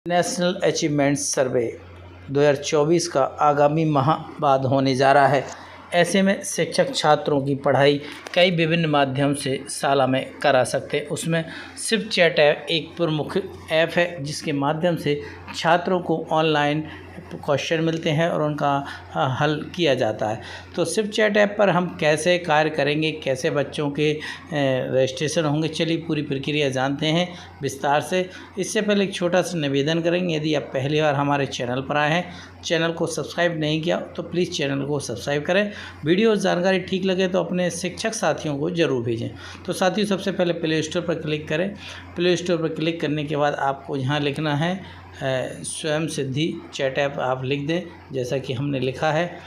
National achievement सर्वे 2024 का आगामी माह बाद होने जा रहा है। ऐसे में शिक्षक छात्रों की पढ़ाई कई विभिन्न माध्यम से शाला में करा सकते हैं। उसमें शिव चैट ऐप एक प्रमुख ऐप है जिसके माध्यम से छात्रों को ऑनलाइन क्वेश्चन मिलते हैं और उनका हल किया जाता है। तो शिव चैट ऐप पर हम कैसे कार्य करेंगे, कैसे बच्चों के रजिस्ट्रेशन होंगे, चलिए पूरी प्रक्रिया जानते हैं विस्तार से। इससे पहले एक छोटा सा निवेदन करेंगे, यदि आप पहली बार हमारे चैनल पर आए हैं, चैनल को सब्सक्राइब नहीं किया तो प्लीज़ चैनल को सब्सक्राइब करें। वीडियो जानकारी ठीक लगे तो अपने शिक्षक साथियों को ज़रूर भेजें। तो साथियों, सबसे पहले प्ले स्टोर पर क्लिक करें। प्ले स्टोर पर क्लिक करने के बाद आपको यहाँ लिखना है स्वयं सिद्धि चैट ऐप आप लिख दें, जैसा कि हमने लिखा है।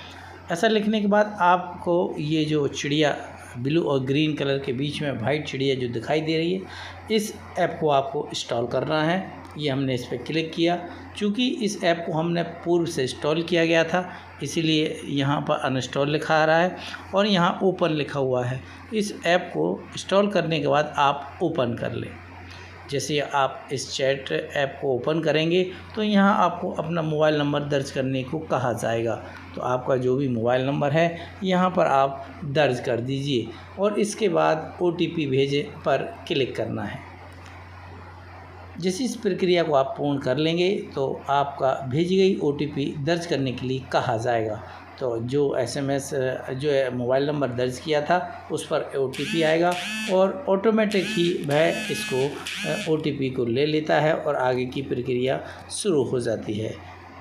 ऐसा लिखने के बाद आपको ये जो चिड़िया ब्लू और ग्रीन कलर के बीच में वाइट चिड़िया जो दिखाई दे रही है, इस ऐप को आपको इंस्टॉल करना है। ये हमने इस पर क्लिक किया। चूँकि इस ऐप को हमने पूर्व से इंस्टॉल किया गया था, इसीलिए यहाँ पर अनइंस्टॉल लिखा आ रहा है और यहाँ ओपन लिखा हुआ है। इस ऐप को इंस्टॉल करने के बाद आप ओपन कर लें। जैसे आप इस चैट ऐप को ओपन करेंगे तो यहाँ आपको अपना मोबाइल नंबर दर्ज करने को कहा जाएगा। तो आपका जो भी मोबाइल नंबर है यहाँ पर आप दर्ज कर दीजिए और इसके बाद OTP भेजे पर क्लिक करना है। जैसे इस प्रक्रिया को आप पूर्ण कर लेंगे तो आपका भेजी गई OTP दर्ज करने के लिए कहा जाएगा। तो जो SMS जो मोबाइल नंबर दर्ज किया था उस पर OTP आएगा और ऑटोमेटिक ही वह इसको OTP को ले लेता है और आगे की प्रक्रिया शुरू हो जाती है।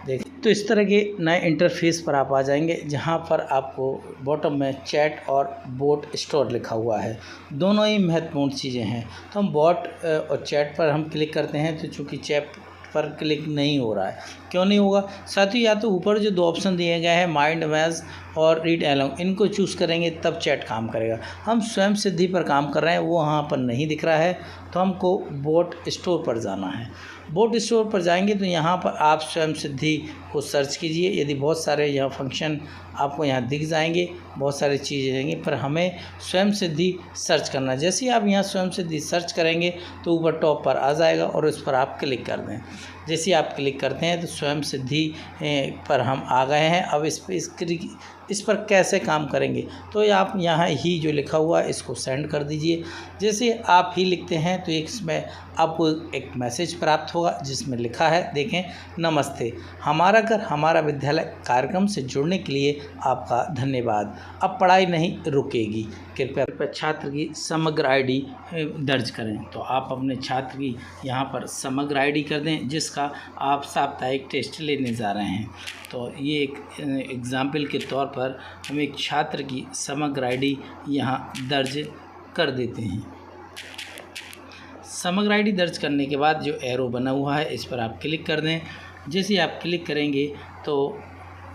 देखिए, तो इस तरह के नए इंटरफेस पर आप आ जाएंगे जहां पर आपको बॉटम में चैट और बोट स्टोर लिखा हुआ है। दोनों ही महत्वपूर्ण चीज़ें हैं। तो हम बॉट और चैट पर हम क्लिक करते हैं तो चूँकि चैट पर क्लिक नहीं हो रहा है, क्यों नहीं होगा साथियों? या तो ऊपर जो 2 ऑप्शन दिए गए हैं माइंड मैच और रीड अलोंग, इनको चूज़ करेंगे तब चैट काम करेगा। हम स्वयं सिद्धि पर काम कर रहे हैं, वो वहाँ पर नहीं दिख रहा है, तो हमको बोट स्टोर पर जाना है। बोट स्टोर पर जाएंगे तो यहाँ पर आप स्वयं सिद्धि को सर्च कीजिए। यदि बहुत सारे यहाँ फंक्शन आपको यहाँ दिख जाएंगे, बहुत सारी चीज़ें जाएंगी, पर हमें स्वयं सिद्धि सर्च करना है। जैसे ही आप यहाँ स्वयं सिद्धि सर्च करेंगे तो ऊपर टॉप पर आ जाएगा और उस पर आप क्लिक कर दें। जैसे आप क्लिक करते हैं तो स्वयं सिद्धि पर हम आ गए हैं। अब इस पर कैसे काम करेंगे, तो आप यहाँ ही जो लिखा हुआ है इसको सेंड कर दीजिए। जैसे आप ही लिखते हैं तो इसमें आपको एक मैसेज प्राप्त होगा जिसमें लिखा है, देखें, नमस्ते, हमारा घर हमारा विद्यालय कार्यक्रम से जुड़ने के लिए आपका धन्यवाद। अब पढ़ाई नहीं रुकेगी, कृपया छात्र की समग्र ID दर्ज करें। तो आप अपने छात्र की यहाँ पर समग्र ID कर दें जिसका आप साप्ताहिक टेस्ट लेने जा रहे हैं। तो ये एक एग्ज़ाम्पल के तौर पर हम एक छात्र की समग्र ID यहाँ दर्ज कर देते हैं। समग्र ID दर्ज करने के बाद जो एरो बना हुआ है इस पर आप क्लिक कर दें। जैसे आप क्लिक करेंगे तो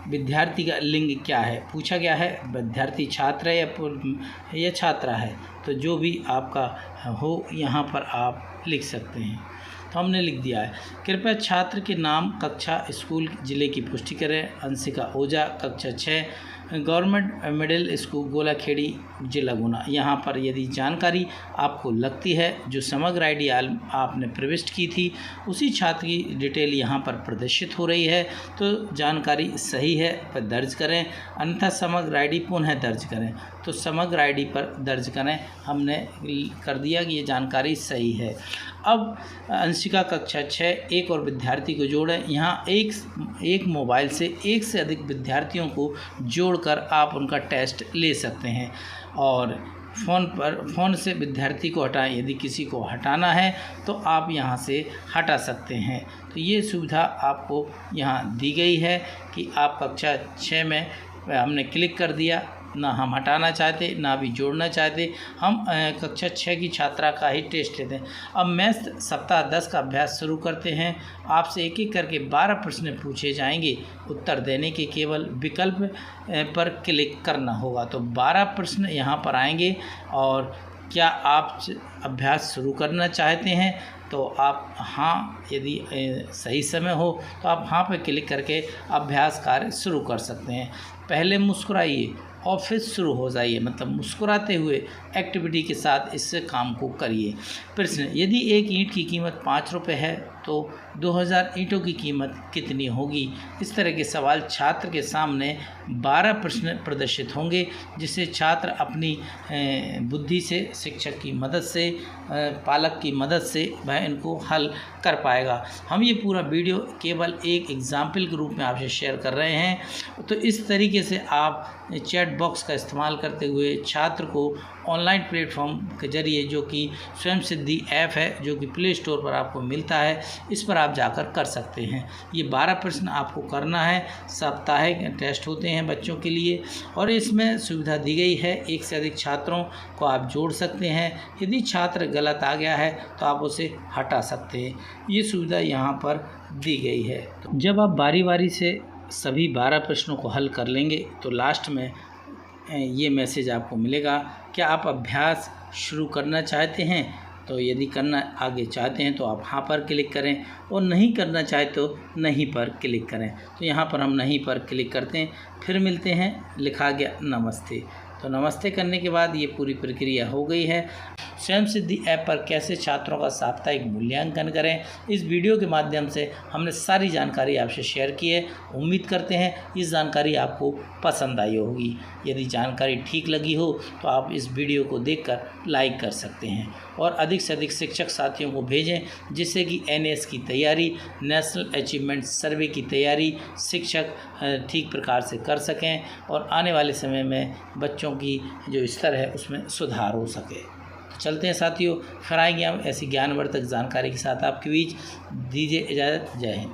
विद्यार्थी का लिंग क्या है पूछा गया है, विद्यार्थी छात्र है या छात्रा है, तो जो भी आपका हो यहाँ पर आप लिख सकते हैं। तो हमने लिख दिया है। कृपया छात्र के नाम, कक्षा, स्कूल, ज़िले की पुष्टि करें। अंशिका ओझा, कक्षा 6, गवर्नमेंट मिडिल स्कूल गोलाखेड़ी, जिला गुना। यहाँ पर यदि जानकारी आपको लगती है जो समग्र ID आपने प्रविष्ट की थी उसी छात्र की डिटेल यहाँ पर प्रदर्शित हो रही है, तो जानकारी सही है पर दर्ज करें, अन्यथा समग्र ID पुनः दर्ज करें। तो समग्र ID पर दर्ज करें, हमने कर दिया कि ये जानकारी सही है। अब अंशिका कक्षा 6 एक और विद्यार्थी को जोड़ें। यहाँ एक मोबाइल से एक से अधिक विद्यार्थियों को जोड़कर आप उनका टेस्ट ले सकते हैं और फ़ोन से विद्यार्थी को हटाएं। यदि किसी को हटाना है तो आप यहाँ से हटा सकते हैं। तो ये सुविधा आपको यहाँ दी गई है कि आप कक्षा 6 में हमने क्लिक कर दिया, ना हम हटाना चाहते ना भी जोड़ना चाहते, हम कक्षा 6 की छात्रा का ही टेस्ट लेते हैं। अब मैथ सप्ताह 10 का अभ्यास शुरू करते हैं। आपसे एक एक करके 12 प्रश्न पूछे जाएंगे। उत्तर देने के केवल विकल्प पर क्लिक करना होगा। तो 12 प्रश्न यहाँ पर आएंगे और क्या आप अभ्यास शुरू करना चाहते हैं तो आप हाँ, यदि सही समय हो तो आप हाँ पर क्लिक करके अभ्यास कार्य शुरू कर सकते हैं। पहले मुस्कुराइए और फिर शुरू हो जाइए, मतलब मुस्कुराते हुए एक्टिविटी के साथ इस काम को करिए। प्रश्न, यदि एक ईंट की कीमत 5 रुपये है तो 2000 ईंटों की कीमत कितनी होगी। इस तरह के सवाल छात्र के सामने 12 प्रश्न प्रदर्शित होंगे, जिसे छात्र अपनी बुद्धि से, शिक्षक की मदद से, पालक की मदद से वह इनको हल कर पाएगा। हम ये पूरा वीडियो केवल एक एग्जाम्पल के रूप में आपसे शेयर कर रहे हैं। तो इस तरीके से आप चैट बॉक्स का इस्तेमाल करते हुए छात्र को ऑनलाइन प्लेटफॉर्म के जरिए, जो कि स्वयं सिद्धि ऐप है, जो कि प्ले स्टोर पर आपको मिलता है, इस पर आप जाकर कर सकते हैं। ये 12 प्रश्न आपको करना है। साप्ताहिक टेस्ट होते हैं बच्चों के लिए, और इसमें सुविधा दी गई है, एक से अधिक छात्रों को आप जोड़ सकते हैं। यदि छात्र गलत आ गया है तो आप उसे हटा सकते हैं। ये सुविधा यहाँ पर दी गई है। तो जब आप बारी बारी से सभी 12 प्रश्नों को हल कर लेंगे तो लास्ट में ये मैसेज आपको मिलेगा, क्या आप अभ्यास शुरू करना चाहते हैं। तो यदि करना आगे चाहते हैं तो आप हाँ पर क्लिक करें, और नहीं करना चाहे तो नहीं पर क्लिक करें। तो यहाँ पर हम नहीं पर क्लिक करते हैं। फिर मिलते हैं, लिखा गया नमस्ते। तो नमस्ते करने के बाद ये पूरी प्रक्रिया हो गई है। स्वयं सिद्धि ऐप पर कैसे छात्रों का साप्ताहिक मूल्यांकन करें, इस वीडियो के माध्यम से हमने सारी जानकारी आपसे शेयर की है। उम्मीद करते हैं इस जानकारी आपको पसंद आई होगी। यदि जानकारी ठीक लगी हो तो आप इस वीडियो को देखकर लाइक कर सकते हैं, और अधिक से अधिक शिक्षक साथियों को भेजें, जिससे कि NAS की तैयारी, नेशनल अचीवमेंट सर्वे की तैयारी शिक्षक ठीक प्रकार से कर सकें, और आने वाले समय में बच्चों की जो स्तर है उसमें सुधार हो सके। तो चलते हैं साथियों, फिर आएंगे हम ऐसी ज्ञानवर्धक जानकारी के साथ आपके बीच। दीजिए इजाज़त। जय हिंद।